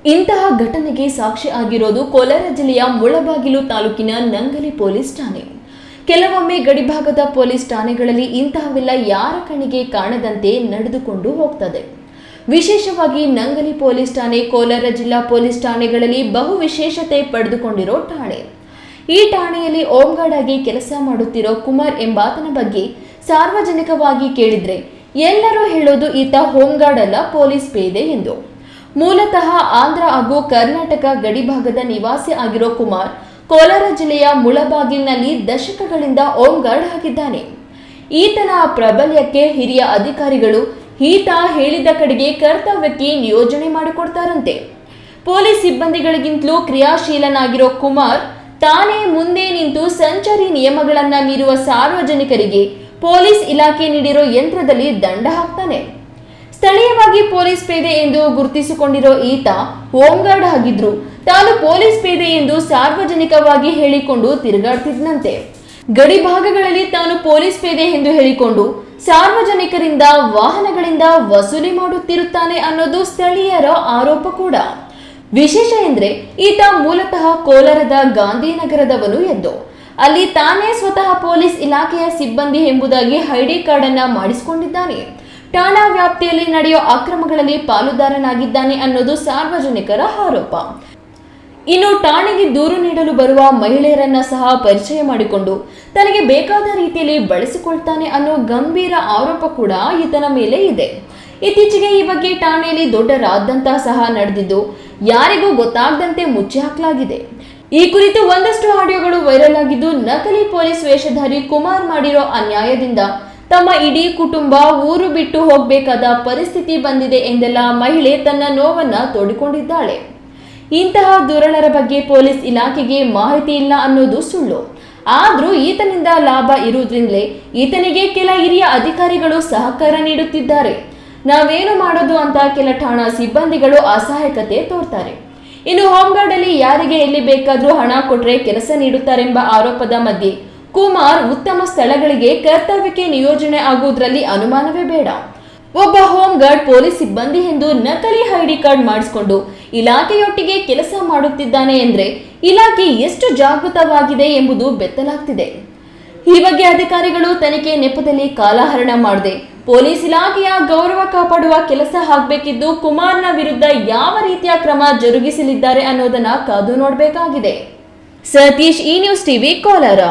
ಇಂತಹ ಘಟನೆಗೆ ಸಾಕ್ಷಿ ಆಗಿರೋದು ಕೋಲಾರ ಜಿಲ್ಲೆಯ ಮುಳಬಾಗಿಲು ತಾಲೂಕಿನ ನಂಗಲಿ ಪೊಲೀಸ್ ಠಾಣೆ. ಕೆಲವೊಮ್ಮೆ ಗಡಿಭಾಗದ ಪೊಲೀಸ್ ಠಾಣೆಗಳಲ್ಲಿ ಇಂತಹವೆಲ್ಲ ಯಾರ ಕಣ್ಣಿಗೆ ಕಾಣದಂತೆ ನಡೆದುಕೊಂಡು ಹೋಗ್ತದೆ. ವಿಶೇಷವಾಗಿ ನಂಗಲಿ ಪೊಲೀಸ್ ಠಾಣೆ ಕೋಲಾರ ಜಿಲ್ಲಾ ಪೊಲೀಸ್ ಠಾಣೆಗಳಲ್ಲಿ ಬಹು ವಿಶೇಷತೆ ಪಡೆದುಕೊಂಡಿರೋ ಠಾಣೆ. ಈ ಠಾಣೆಯಲ್ಲಿ ಹೋಂಗಾರ್ಡ್ ಆಗಿ ಕೆಲಸ ಮಾಡುತ್ತಿರೋ ಕುಮಾರ್ ಎಂಬಾತನ ಬಗ್ಗೆ ಸಾರ್ವಜನಿಕವಾಗಿ ಕೇಳಿದ್ರೆ ಎಲ್ಲರೂ ಹೇಳೋದು ಈತ ಹೋಂಗಾರ್ಡ್ ಅಲ್ಲ, ಪೊಲೀಸ್ ಪೇದೆ ಎಂದು. ಮೂಲತಃ ಆಂಧ್ರ ಹಾಗೂ ಕರ್ನಾಟಕ ಗಡಿಭಾಗದ ನಿವಾಸಿ ಆಗಿರೋ ಕುಮಾರ್ ಕೋಲಾರ ಜಿಲ್ಲೆಯ ಮುಳಬಾಗಿಲಿನಲ್ಲಿ ದಶಕಗಳಿಂದ ಹೋಂಗಾರ್ಡ್ ಆಗಿದ್ದಾನೆ. ಈತನ ಪ್ರಾಬಲ್ಯಕ್ಕೆ ಹಿರಿಯ ಅಧಿಕಾರಿಗಳು ಈತ ಹೇಳಿದ ಕಡೆಗೆ ಕರ್ತವ್ಯಕ್ಕೆ ನಿಯೋಜನೆ ಮಾಡಿಕೊಡ್ತಾರಂತೆ. ಪೊಲೀಸ್ ಸಿಬ್ಬಂದಿಗಳಿಗಿಂತಲೂ ಕ್ರಿಯಾಶೀಲನಾಗಿರೋ ಕುಮಾರ್ ತಾನೇ ಮುಂದೆ ನಿಂತು ಸಂಚಾರಿ ನಿಯಮಗಳನ್ನ ಮೀರುವ ಸಾರ್ವಜನಿಕರಿಗೆ ಪೊಲೀಸ್ ಇಲಾಖೆ ನೀಡಿರೋ ಯಂತ್ರದಲ್ಲಿ ದಂಡ ಹಾಕ್ತಾನೆ. ಸ್ಥಳೀಯವಾಗಿ ಪೊಲೀಸ್ ಪೇದೆ ಎಂದು ಗುರುತಿಸಿಕೊಂಡಿರೋ ಈತ ಹೋಂಗಾರ್ಡ್ ಆಗಿದ್ರು ತಾನು ಪೊಲೀಸ್ ಪೇದೆ ಎಂದು ಸಾರ್ವಜನಿಕವಾಗಿ ಹೇಳಿಕೊಂಡು ತಿರುಗಾಡ್ತಿದ್ನಂತೆ. ಗಡಿ ಭಾಗಗಳಲ್ಲಿ ತಾನು ಪೊಲೀಸ್ ಪೇದೆ ಎಂದು ಹೇಳಿಕೊಂಡು ಸಾರ್ವಜನಿಕರಿಂದ ವಾಹನಗಳಿಂದ ವಸೂಲಿ ಮಾಡುತ್ತಿರುತ್ತಾನೆ ಅನ್ನೋದು ಸ್ಥಳೀಯರ ಆರೋಪ ಕೂಡ. ವಿಶೇಷ ಎಂದ್ರೆ ಈತ ಮೂಲತಃ ಕೋಲಾರದ ಗಾಂಧಿನಗರದವನು ಎಂದು, ಅಲ್ಲಿ ತಾನೇ ಸ್ವತಃ ಪೊಲೀಸ್ ಇಲಾಖೆಯ ಸಿಬ್ಬಂದಿ ಎಂಬುದಾಗಿ ಐಡಿ ಕಾರ್ಡ್ ಅನ್ನ ಮಾಡಿಸಿಕೊಂಡಿದ್ದಾನೆ. ಠಾಣಾ ವ್ಯಾಪ್ತಿಯಲ್ಲಿ ನಡೆಯೋ ಅಕ್ರಮಗಳಲ್ಲಿ ಪಾಲುದಾರನಾಗಿದ್ದಾನೆ ಅನ್ನೋದು ಸಾರ್ವಜನಿಕರ ಆರೋಪ. ಇನ್ನು ಠಾಣೆಗೆ ದೂರು ನೀಡಲು ಬರುವ ಮಹಿಳೆಯರನ್ನ ಸಹ ಪರಿಚಯ ಮಾಡಿಕೊಂಡು ತನಗೆ ಬೇಕಾದ ರೀತಿಯಲ್ಲಿ ಬಳಸಿಕೊಳ್ತಾನೆ ಅನ್ನೋ ಗಂಭೀರ ಆರೋಪ ಕೂಡ ಈತನ ಮೇಲೆ ಇದೆ. ಇತ್ತೀಚೆಗೆ ಈ ಬಗ್ಗೆ ಠಾಣೆಯಲ್ಲಿ ದೊಡ್ಡ ರಾದ್ದಂತ ಸಹ ನಡೆದಿದ್ದು ಯಾರಿಗೂ ಗೊತ್ತಾಗದಂತೆ ಮುಚ್ಚಿ ಹಾಕಲಾಗಿದೆ. ಈ ಕುರಿತು ಒಂದಷ್ಟು ಆಡಿಯೋಗಳು ವೈರಲ್ ಆಗಿದ್ದು, ನಕಲಿ ಪೊಲೀಸ್ ವೇಷಧಾರಿ ಕುಮಾರ್ ಮಾಡಿರೋ ಅನ್ಯಾಯದಿಂದ ತಮ್ಮ ಇಡೀ ಕುಟುಂಬ ಊರು ಬಿಟ್ಟು ಹೋಗಬೇಕಾದ ಪರಿಸ್ಥಿತಿ ಬಂದಿದೆ ಎಂದೆಲ್ಲ ಮಹಿಳೆ ತನ್ನ ನೋವನ್ನ ತೋಡಿಕೊಂಡಿದ್ದಾಳೆ. ಇಂತಹ ದುರಳರ ಬಗ್ಗೆ ಪೊಲೀಸ್ ಇಲಾಖೆಗೆ ಮಾಹಿತಿ ಇಲ್ಲ ಅನ್ನೋದು ಸುಳ್ಳು. ಆದ್ರೂ ಈತನಿಂದ ಲಾಭ ಇರುವುದರಿಂದಲೇ ಈತನಿಗೆ ಕೆಲ ಹಿರಿಯ ಅಧಿಕಾರಿಗಳು ಸಹಕಾರ ನೀಡುತ್ತಿದ್ದಾರೆ. ನಾವೇನು ಮಾಡೋದು ಅಂತ ಕೆಲ ಠಾಣಾ ಸಿಬ್ಬಂದಿಗಳು ಅಸಹಾಯಕತೆ ತೋರ್ತಾರೆ. ಇನ್ನು ಹೋಂಗಾರ್ಡ್ ಅಲ್ಲಿ ಯಾರಿಗೆ ಎಲ್ಲಿ ಬೇಕಾದ್ರೂ ಹಣ ಕೊಟ್ರೆ ಕೆಲಸ ನೀಡುತ್ತಾರೆಂಬ ಆರೋಪದ ಮಧ್ಯೆ ಕುಮಾರ್ ಉತ್ತಮ ಸ್ಥಳಗಳಿಗೆ ಕರ್ತವ್ಯಕ್ಕೆ ನಿಯೋಜನೆ ಆಗುವುದರಲ್ಲಿ ಅನುಮಾನವೇ ಬೇಡ. ಒಬ್ಬ ಹೋಂಗಾರ್ಡ್ ಪೊಲೀಸ್ ಸಿಬ್ಬಂದಿ ಎಂದು ನಕಲಿ ಐಡಿ ಕಾರ್ಡ್ ಮಾಡಿಸಿಕೊಂಡು ಇಲಾಖೆಯೊಟ್ಟಿಗೆ ಕೆಲಸ ಮಾಡುತ್ತಿದ್ದಾನೆ ಎಂದ್ರೆ ಇಲಾಖೆ ಎಷ್ಟು ಜಾಗೃತವಾಗಿದೆ ಎಂಬುದು ಬೆತ್ತಲಾಗ್ತಿದೆ. ಈ ಬಗ್ಗೆ ಅಧಿಕಾರಿಗಳು ತನಿಖೆ ನೆಪದಲ್ಲಿ ಕಾಲಹರಣ ಮಾಡದೆ ಪೊಲೀಸ್ ಇಲಾಖೆಯ ಗೌರವ ಕಾಪಾಡುವ ಕೆಲಸ ಆಗಬೇಕಿದ್ದು, ಕುಮಾರ್ನ ವಿರುದ್ಧ ಯಾವ ರೀತಿಯ ಕ್ರಮ ಜರುಗಿಸಲಿದ್ದಾರೆ ಅನ್ನೋದನ್ನ ಕಾದು ನೋಡಬೇಕಾಗಿದೆ. ಸತೀಶ್, ಈ ನ್ಯೂಸ್ ಟಿವಿ, ಕೋಲಾರ.